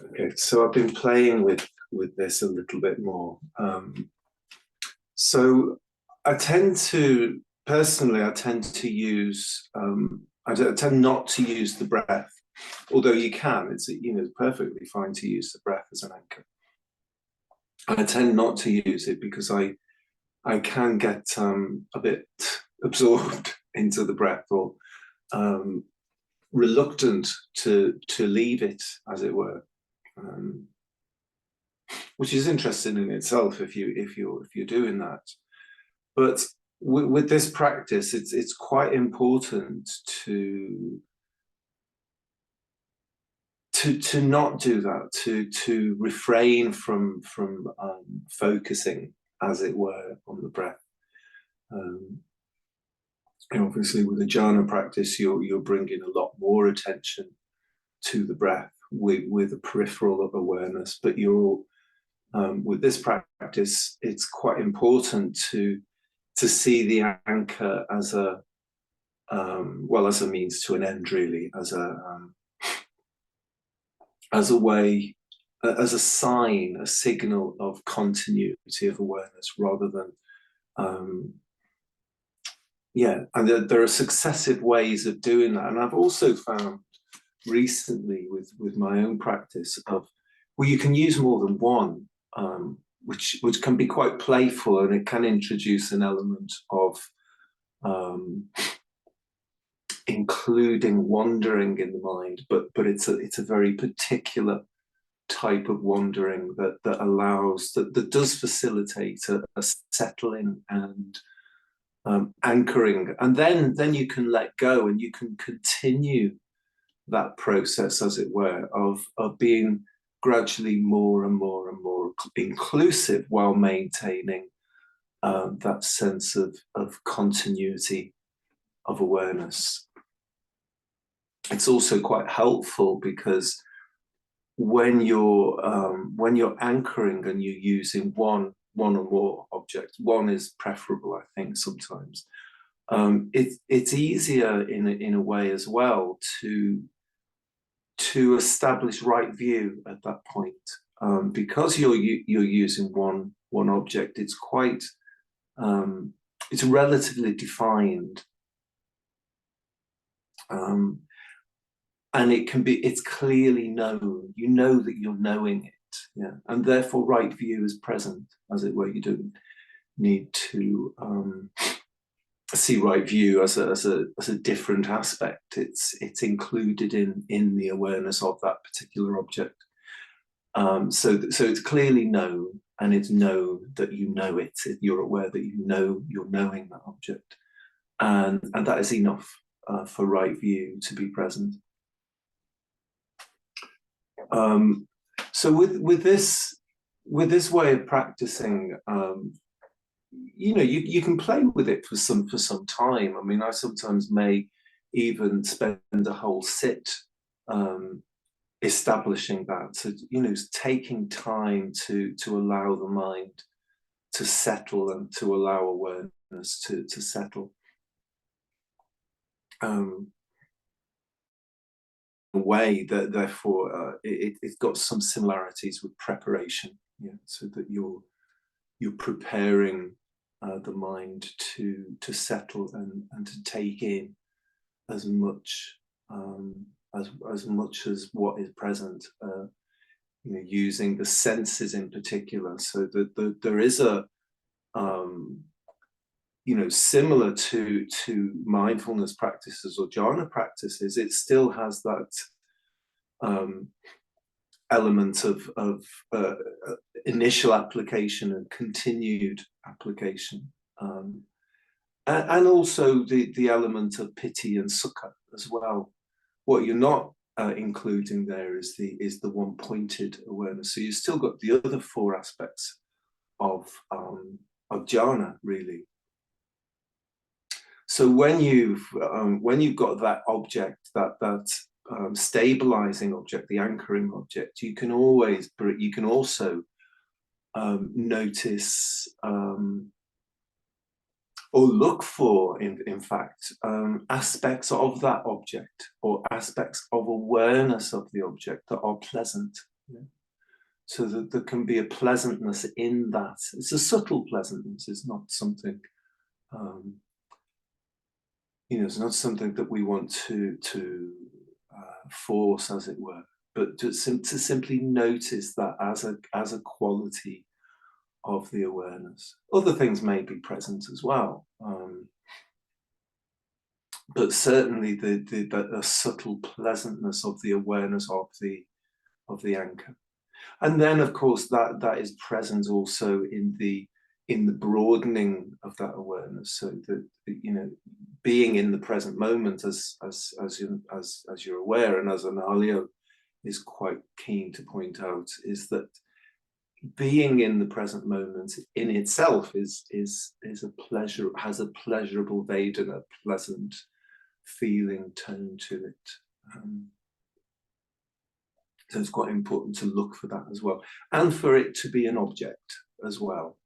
Okay, so I've been playing with this a little bit more. So I tend to personally, I tend to use. I tend not to use the breath, although you can. It's perfectly fine to use the breath as an anchor. I tend not to use it because I can get a bit absorbed into the breath or um, reluctant to leave it, as it were. Um, which is interesting in itself if you're doing that. But with this practice, it's quite important to not do that, to refrain from focusing, as it were, on the breath. Um, and obviously, with the jhana practice, you're bringing a lot more attention to the breath with a peripheral of awareness, but you're with this practice, it's quite important to see the anchor as a as a means to an end, really, as a way, as a sign, a signal of continuity of awareness, rather than And there are successive ways of doing that, and I've also found recently with my own practice of you can use more than one, which can be quite playful, and it can introduce an element of including wandering in the mind, but it's a very particular type of wandering that allows that does facilitate a settling and anchoring, and then you can let go and you can continue that process, as it were, of being gradually more and more and more inclusive while maintaining that sense of continuity of awareness. It's also quite helpful because when you're anchoring and you're using one or more objects, one is preferable, I think, sometimes. It's easier in a way as well to establish right view at that point, because you're using one object. It's quite it's relatively defined, and it's clearly known. You know that you're knowing it, yeah, and therefore right view is present, as it were. You don't need to see right view as a different aspect. It's included in the awareness of that particular object. So it's clearly known, and it's known that you know it. You're aware that you're knowing that object, and that is enough for right view to be present. So with this way of practicing, you can play with it for some time. I mean, I sometimes may even spend a whole sit establishing that. So taking time to allow the mind to settle and to allow awareness to settle. Way that therefore it's got some similarities with preparation, so that you're preparing the mind to settle and to take in as much as what is present, using the senses in particular, so that there is a similar to mindfulness practices or jhana practices, it still has that element of initial application and continued application, and also the element of piti and sukha as well. What you're not including there is the one-pointed awareness. So you've still got the other four aspects of jhana, really. So when you've got that object, that stabilizing object, the anchoring object, you can also notice or look for, in fact, aspects of that object or aspects of awareness of the object that are pleasant, Yeah. So that there can be a pleasantness in that. It's a subtle pleasantness. It's not something, it's not something that we want to force, as it were, but to simply notice that as a quality of the awareness. Other things may be present as well, but certainly the subtle pleasantness of the awareness of the anchor. And then, of course, that is present also in the broadening of that awareness. So that, being in the present moment, as you're aware, and as Analio is quite keen to point out, is that being in the present moment in itself is a pleasure, has a pleasurable Vedana, pleasant feeling tone to it. So it's quite important to look for that as well, and for it to be an object as well.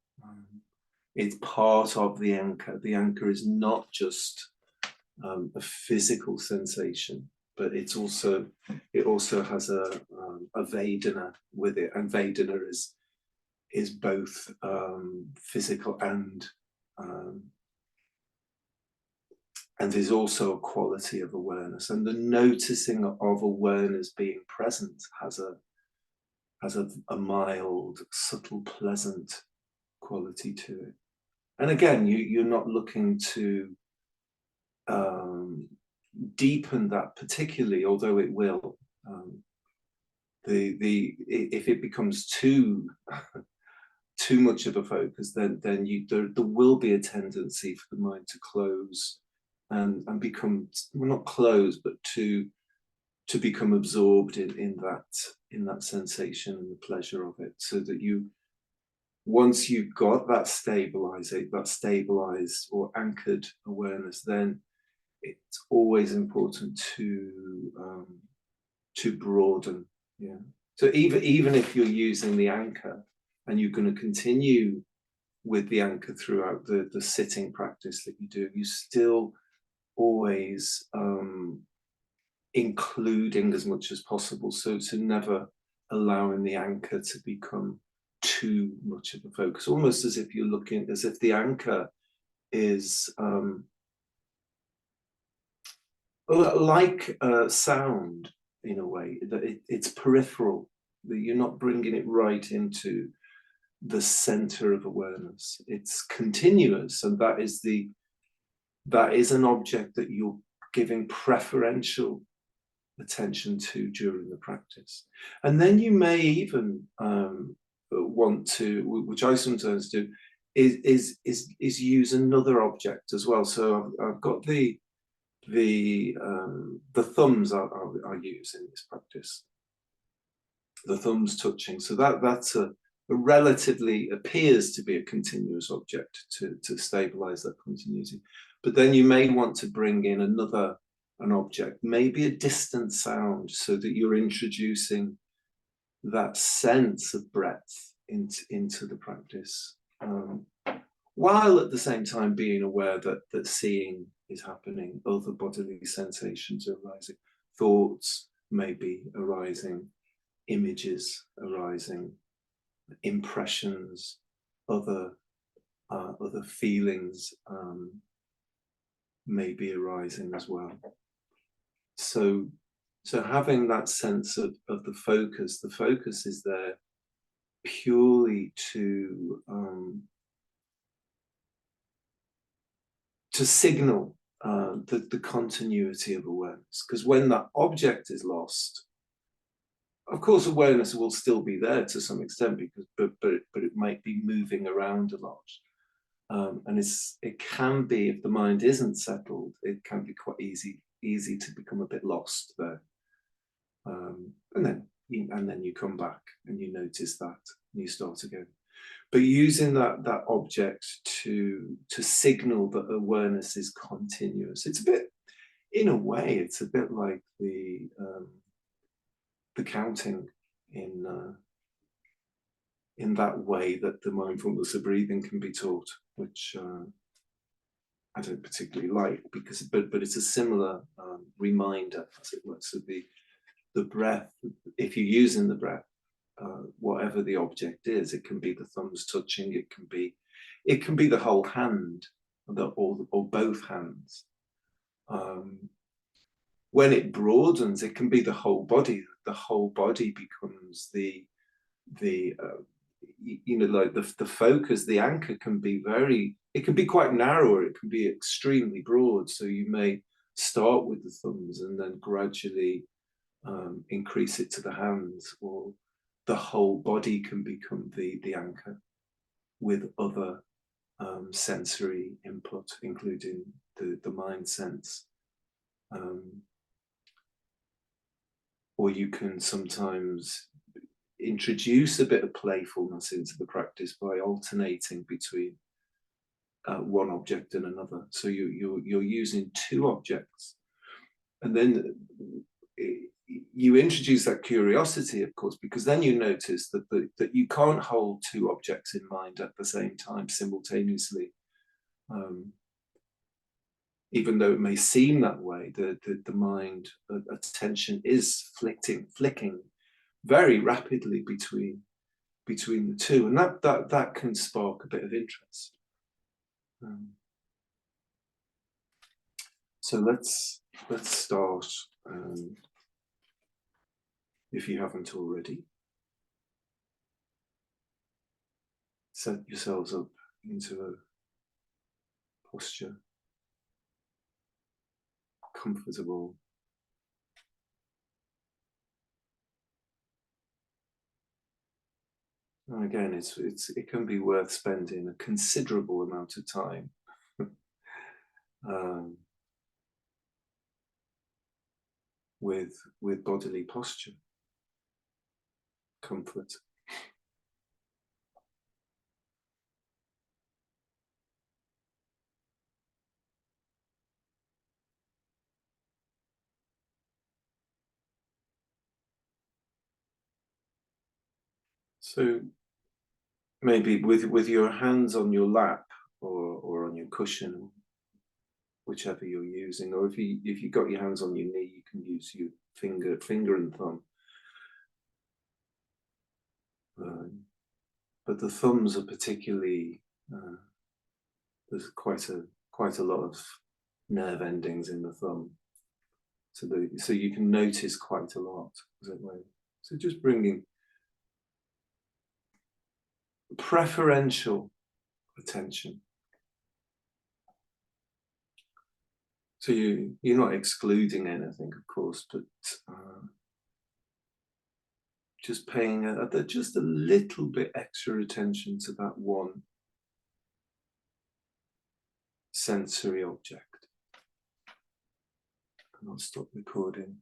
It's part of the anchor. The anchor is not just a physical sensation, but it also has a Vedana with it, and Vedana is both physical and is also a quality of awareness. And the noticing of awareness being present has a mild, subtle, pleasant quality to it. And again, you're not looking to deepen that particularly, although it will. If it becomes too much of a focus, then there will be a tendency for the mind to close and become, well, not close, but to become absorbed in that sensation and the pleasure of it. So that once you've got that stabilized or anchored awareness, then it's always important to broaden. Yeah. So even if you're using the anchor and you're going to continue with the anchor throughout the sitting practice that you do, you still always including as much as possible. So never allowing the anchor to become too much of a focus, almost as if you're looking, as if the anchor is like sound in a way, that it's peripheral, that you're not bringing it right into the center of awareness. It's continuous, and that is an object that you're giving preferential attention to during the practice. And then you may even want to, which I sometimes do, is use another object as well. So I've got the thumbs I use in this practice, the thumbs touching. So that's a relatively, appears to be a continuous object to stabilize that continuity. But then you may want to bring in an object, maybe a distant sound, so that you're introducing that sense of breadth into the practice, while at the same time being aware that seeing is happening, other bodily sensations are arising, thoughts may be arising, images arising, impressions, other feelings may be arising as well. So having that sense of the focus is there purely to signal the continuity of awareness. Because when that object is lost, of course awareness will still be there to some extent, because but it might be moving around a lot. And it can be, if the mind isn't settled, it can be quite easy to become a bit lost there. And then you come back and you notice that and you start again. But using that object to signal that awareness is continuous, it's a bit, in a way, it's a bit like the counting in that way that the mindfulness of breathing can be taught, which I don't particularly like, because but it's a similar reminder, as it were. So the breath, if you're using the breath, whatever the object is. It can be the thumbs touching. It can be the whole hand, or both hands. When it broadens, it can be the whole body. The whole body becomes the like the focus. The anchor can be it can be quite narrow, or it can be extremely broad. So you may start with the thumbs and then gradually increase it to the hands, or the whole body can become the anchor with other sensory input, including the mind sense. Or you can sometimes introduce a bit of playfulness into the practice by alternating between one object and another. So you're using two objects, and then you introduce that curiosity, of course, because then you notice that you can't hold two objects in mind at the same time simultaneously. Even though it may seem that way, the mind attention is flicking very rapidly between the two, and that can spark a bit of interest. So let's start. If you haven't already, set yourselves up into a posture, comfortable. And again, it can be worth spending a considerable amount of time with bodily posture, comfort. So maybe with your hands on your lap, or on your cushion, whichever you're using, or if you got your hands on your knee, you can use your finger and thumb. But the thumbs are particularly, there's quite a lot of nerve endings in the thumb, so you can notice quite a lot, as it were. So just bringing preferential attention. So you're not excluding anything, of course, but just paying just a little bit extra attention to that one sensory object. And I'll stop recording.